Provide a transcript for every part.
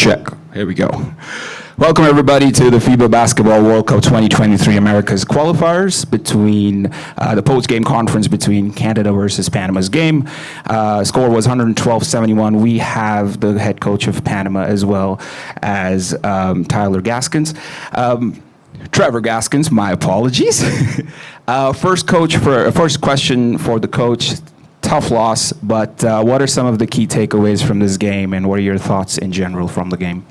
Check. Here we go. Welcome, everybody, to the FIBA Basketball World Cup 2023 Americas Qualifiers between the post-game conference between Canada versus Panama's game. Score was 112-71. We have the head coach of Panama as well as Tyler Gaskins. Trevor Gaskins, my apologies. First question for the coach. Tough loss, but what are some of the key takeaways from this game, and what are your thoughts in general from the game?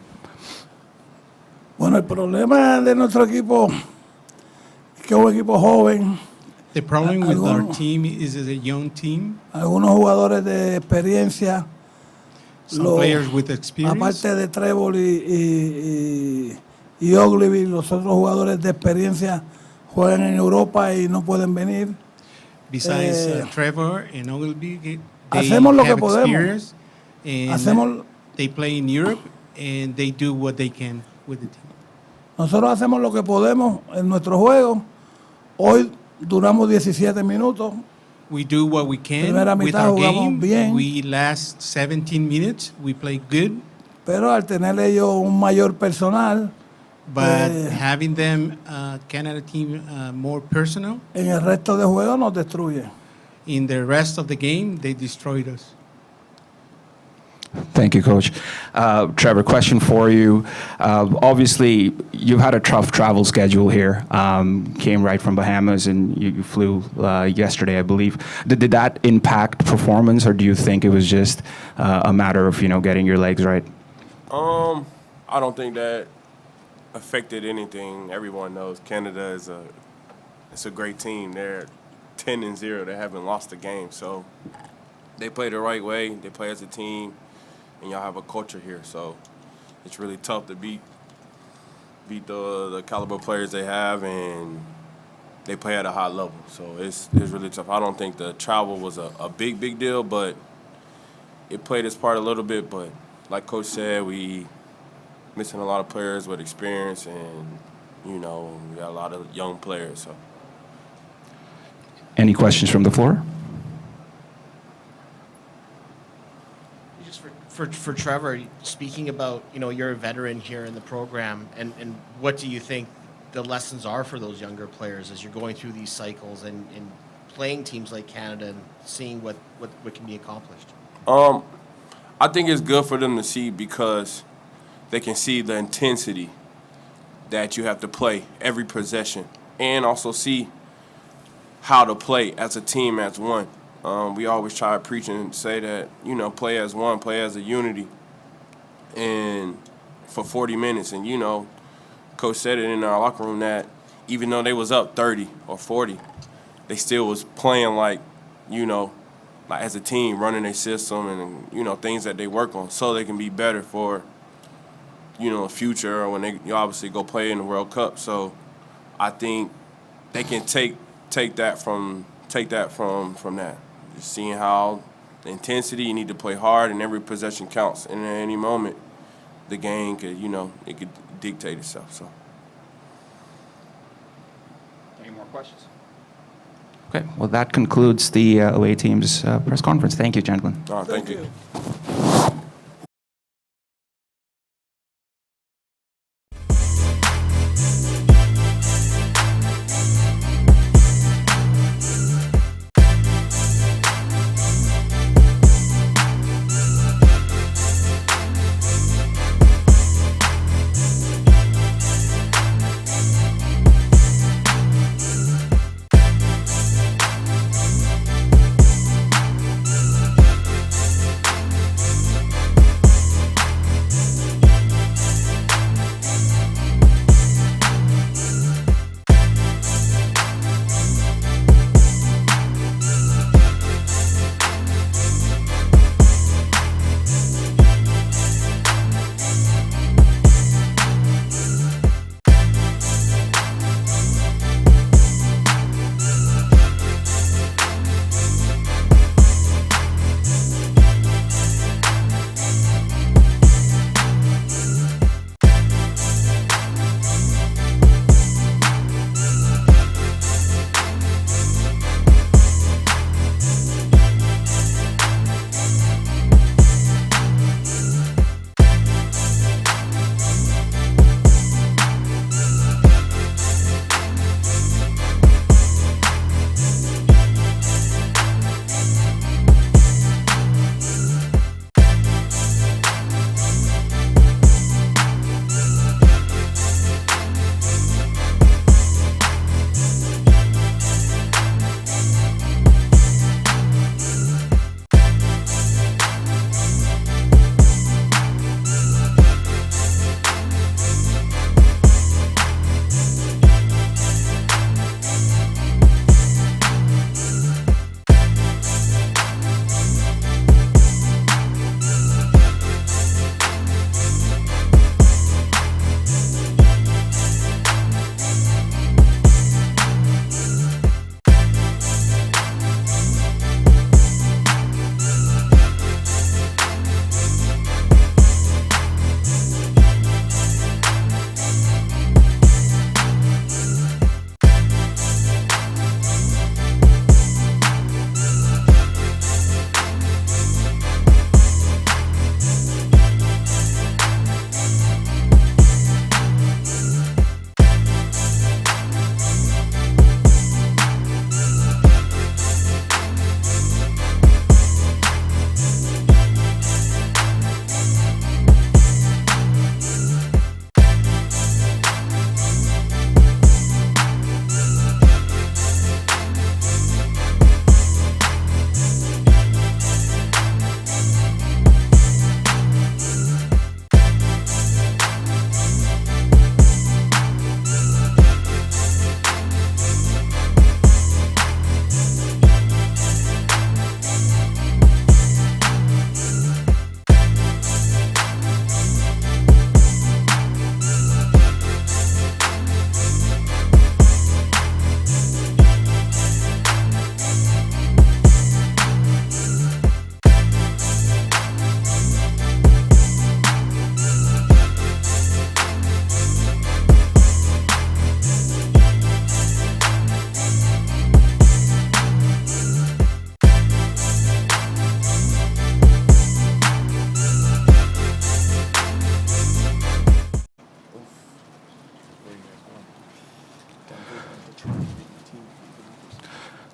Bueno, el problema de nuestro equipo es que es un equipo joven. The problem with our team is a young team. Algunos jugadores de experiencia. Some players with experience. Aparte de Trevor y Ogilvy, los otros jugadores de experiencia juegan en Europa y no pueden venir. Besides Trevor and Ogilvy, they hacemos lo que have podemos. experience and they play in Europe and they do what they can with the team. Nosotros hacemos lo que podemos en nuestro juego. Hoy duramos 17 minutos. We do what we can with our game. We last 17 minutes. We play good. Pero al tener ellos un mayor personal, but having them Canada team more personal, en el resto de juego nos destruye. In the rest of the game, they destroyed us. Thank you, Coach. Trevor, question for you. Obviously, you've had a tough travel schedule here. Came right from Bahamas, and you flew yesterday, I believe. Did that impact performance, or do you think it was just a matter of getting your legs right? I don't think that affected anything. Everyone knows Canada is a great team. They're 10-0. They haven't lost a game, so they play the right way. They play as a team, and y'all have a culture here. So it's really tough to beat the caliber players they have, and they play at a high level. So it's really tough. I don't think the travel was a big deal, but it played its part a little bit. But like Coach said, we missing a lot of players with experience, and we got a lot of young players. So, any questions from the floor? Just for Trevor, speaking about you're a veteran here in the program, and what do you think the lessons are for those younger players as you're going through these cycles and playing teams like Canada and seeing what can be accomplished? I think it's good for them to see, because they can see the intensity that you have to play every possession, and also see how to play as a team, as one. We always try to preach and say that, play as one, play as a unity, and for 40 minutes. And, Coach said it in our locker room that even though they was up 30 or 40, they still was playing like as a team, running their system and, things that they work on so they can be better for future, or when they obviously go play in the World Cup. So I think they can take that from that. Just seeing how the intensity, you need to play hard, and every possession counts. And at any moment, the game could, it could dictate itself. So. Any more questions? Okay, well, that concludes the away team's press conference. Thank you, gentlemen. Thank you.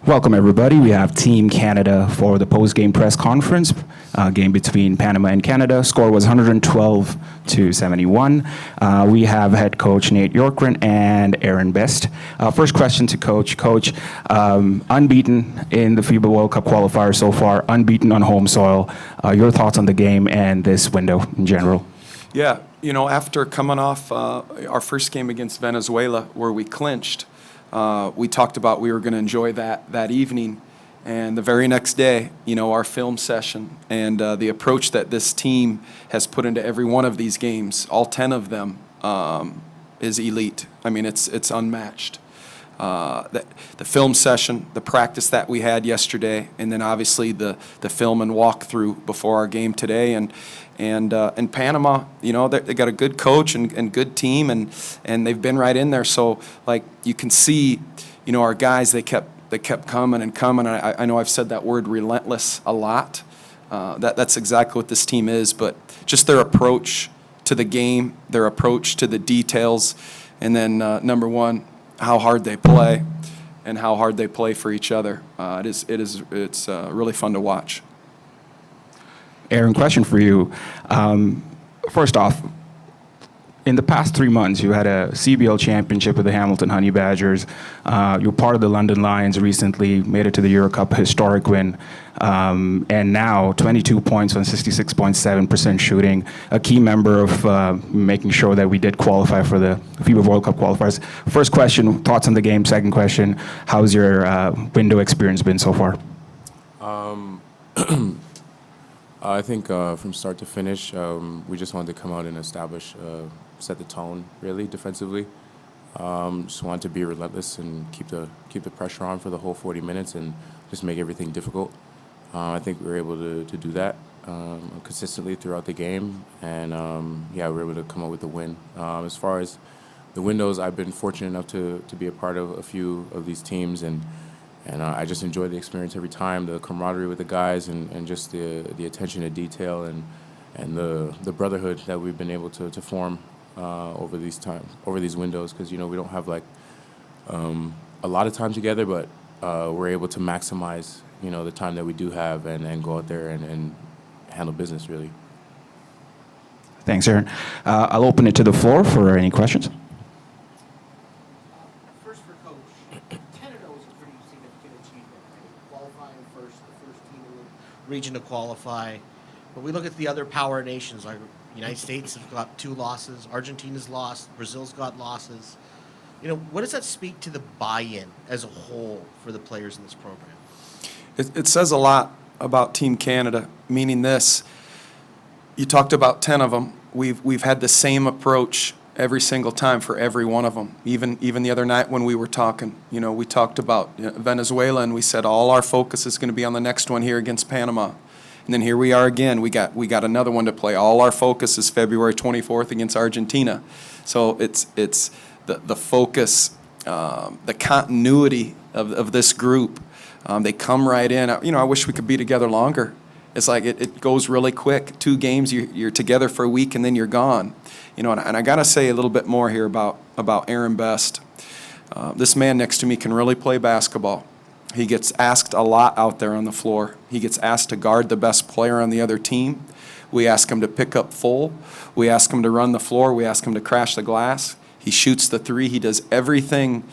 Welcome, everybody. We have Team Canada for the post-game press conference. Game between Panama and Canada. Score was 112-71. We have head coach Nate Yorkren and Aaron Best. First question to Coach. Coach, unbeaten in the FIBA World Cup qualifier so far, unbeaten on home soil. Your thoughts on the game and this window in general? Yeah, you know, after coming off our first game against Venezuela where we clinched, we talked about we were going to enjoy that evening, and the very next day, you know, our film session and the approach that this team has put into every one of these games, all 10 of them, is elite. I mean, it's unmatched. The film session, the practice that we had yesterday, and then obviously the film and walkthrough before our game today, and Panama, you know, they got a good coach and good team, and they've been right in there. So like you can see, you know, our guys, they kept coming and coming. I know I've said that word relentless a lot. That's exactly what this team is. But just their approach to the game, their approach to the details, and then number one, how hard they play, and how hard they play for each other. It's really fun to watch. Aaron, question for you. First off, in the past 3 months, you had a CBL championship with the Hamilton Honey Badgers. You were part of the London Lions recently, made it to the Euro Cup, historic win. And now 22 points on 66.7% shooting, a key member of making sure that we did qualify for the FIBA World Cup qualifiers. First question, thoughts on the game. Second question, how's your window experience been so far? I think from start to finish, we just wanted to come out and establish, set the tone really defensively. Just wanted to be relentless and keep the pressure on for the whole 40 minutes and just make everything difficult. I think we were able to do that consistently throughout the game, and yeah, we were able to come up with the win. As far as the windows, I've been fortunate enough to be a part of a few of these teams, and I just enjoy the experience every time, the camaraderie with the guys, and just the attention to detail and the brotherhood that we've been able to form over these windows, because you know we don't have like a lot of time together, but we're able to maximize, you know, the time that we do have and go out there and handle business really. Thanks, Aaron. I'll open it to the floor for any questions. First for Coach, Canada was a pretty significant achievement, right? Qualifying first, the first team in the region to qualify. But we look at the other power nations, like the United States have got 2 losses, Argentina's lost, Brazil's got losses. You know, what does that speak to the buy-in as a whole for the players in this program? It says a lot about Team Canada, meaning this. You talked about 10 of them. We've had the same approach every single time for every one of them. Even the other night when we were talking, you know, we talked about Venezuela, and we said all our focus is going to be on the next one here against Panama. And then here we are again. We got another one to play. All our focus is February 24th against Argentina. So it's the focus, the continuity of this group. They come right in. You know, I wish we could be together longer. It's like it goes really quick. 2 games, you're together for a week, and then you're gone. You know, and I got to say a little bit more here about Aaron Best. This man next to me can really play basketball. He gets asked a lot out there on the floor. He gets asked to guard the best player on the other team. We ask him to pick up full. We ask him to run the floor. We ask him to crash the glass. He shoots the 3. He does everything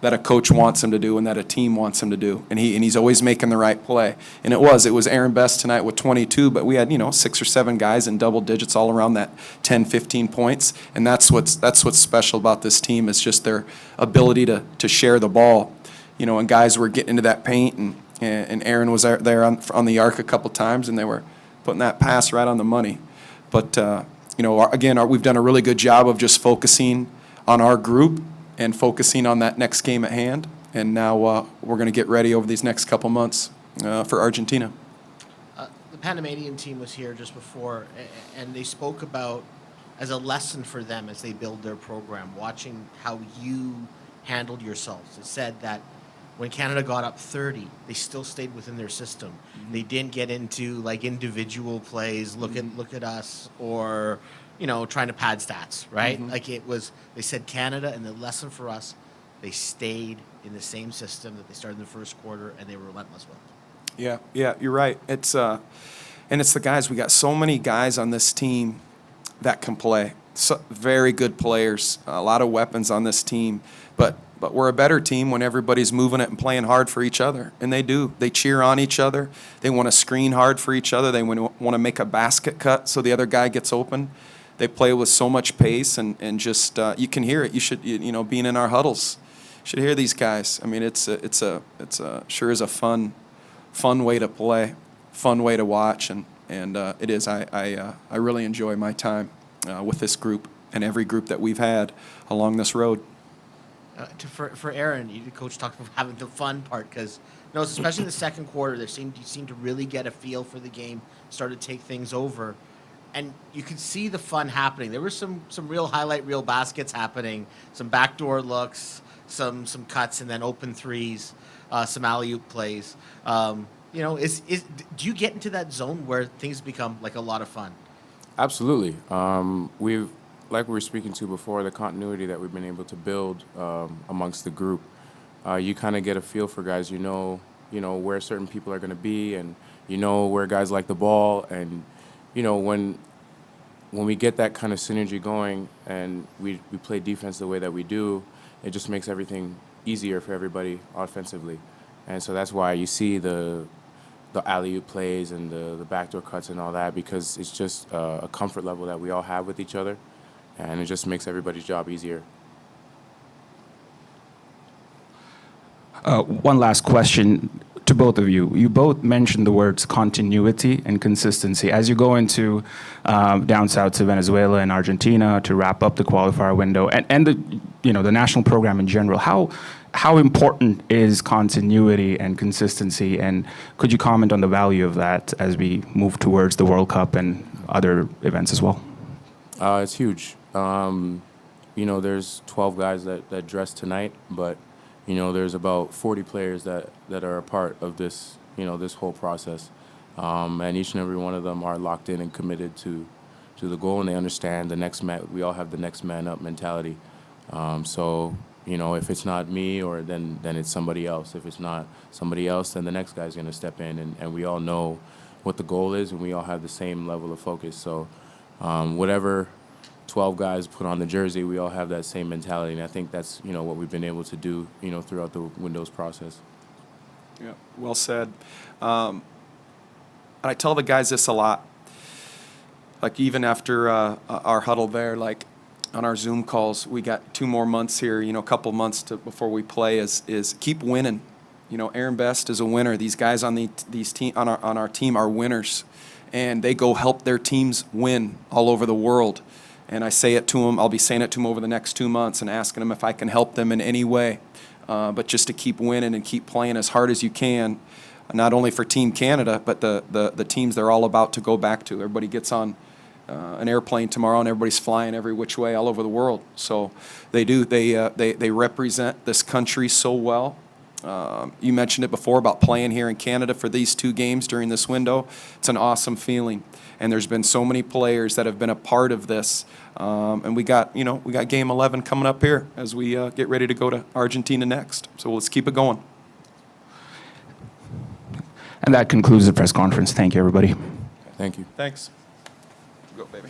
that a coach wants him to do and that a team wants him to do. And he's always making the right play. And it was Aaron Best tonight with 22, but we had, you know, 6 or 7 guys in double digits all around that 10, 15 points. And that's what's special about this team, is just their ability to share the ball. You know, and guys were getting into that paint, and Aaron was there on the arc a couple times, and they were putting that pass right on the money. But, you know, we've done a really good job of just focusing on our group and focusing on that next game at hand. And now we're going to get ready over these next couple months for Argentina. The Panamanian team was here just before, and they spoke about, as a lesson for them as they build their program, watching how you handled yourselves. It said that when Canada got up 30, they still stayed within their system. Mm-hmm. They didn't get into like individual plays, look at us, or, you know, trying to pad stats, right? Mm-hmm. Like it was, they said Canada, and the lesson for us, they stayed in the same system that they started in the first quarter and they were relentless with. Yeah, you're right. It's and it's the guys. We got so many guys on this team that can play. So, very good players, a lot of weapons on this team. But we're a better team when everybody's moving it and playing hard for each other. And they do. They cheer on each other. They want to screen hard for each other. They want to make a basket cut so the other guy gets open. They play with so much pace and just you can hear it. You should being in our huddles, you should hear these guys. I mean, it's a sure is a fun way to play, fun way to watch, and it is. I really enjoy my time with this group and every group that we've had along this road. For Aaron, the coach talked about having the fun part because, especially in the second quarter, you seemed to really get a feel for the game, started to take things over, and you could see the fun happening. There were some real highlight reel baskets happening, some backdoor looks, some cuts, and then open threes, some alley-oop plays. Do you get into that zone where things become like a lot of fun? Absolutely. Like we were speaking to before, the continuity that we've been able to build amongst the group, you kind of get a feel for guys. You know where certain people are going to be, and where guys like the ball, and when we get that kind of synergy going, and we play defense the way that we do, it just makes everything easier for everybody offensively, and so that's why you see the alley-oop plays and the backdoor cuts and all that, because it's just a comfort level that we all have with each other. And it just makes everybody's job easier. One last question to both of you. You both mentioned the words continuity and consistency. As you go into down south to Venezuela and Argentina to wrap up the qualifier window and the national program in general, how important is continuity and consistency? And could you comment on the value of that as we move towards the World Cup and other events as well? It's huge. There's 12 guys that dress tonight, but there's about 40 players that are a part of this this whole process, and each and every one of them are locked in and committed to the goal, and they understand we all have the next man up mentality. So if it's not me, or then it's somebody else. If it's not somebody else, then the next guy's going to step in, and we all know what the goal is, and we all have the same level of focus. So whatever 12 guys put on the jersey, we all have that same mentality, and I think that's what we've been able to do throughout the Windows process. Yeah, well said. And I tell the guys this a lot. Like even after our huddle there, like on our Zoom calls, we got 2 more months here. A couple months before we play. Is keep winning. Aaron Best is a winner. These guys on on our team are winners, and they go help their teams win all over the world. And I say it to them. I'll be saying it to them over the next 2 months and asking them if I can help them in any way. But just to keep winning and keep playing as hard as you can, not only for Team Canada, but the teams they're all about to go back to. Everybody gets on an airplane tomorrow, and everybody's flying every which way all over the world. So they do. They represent this country so well. You mentioned it before about playing here in Canada for these 2 games during this window. It's an awesome feeling. And there's been so many players that have been a part of this. And we got Game 11 coming up here as we get ready to go to Argentina next. So let's keep it going. And that concludes the press conference. Thank you, everybody. Thank you. Thanks. Go, baby.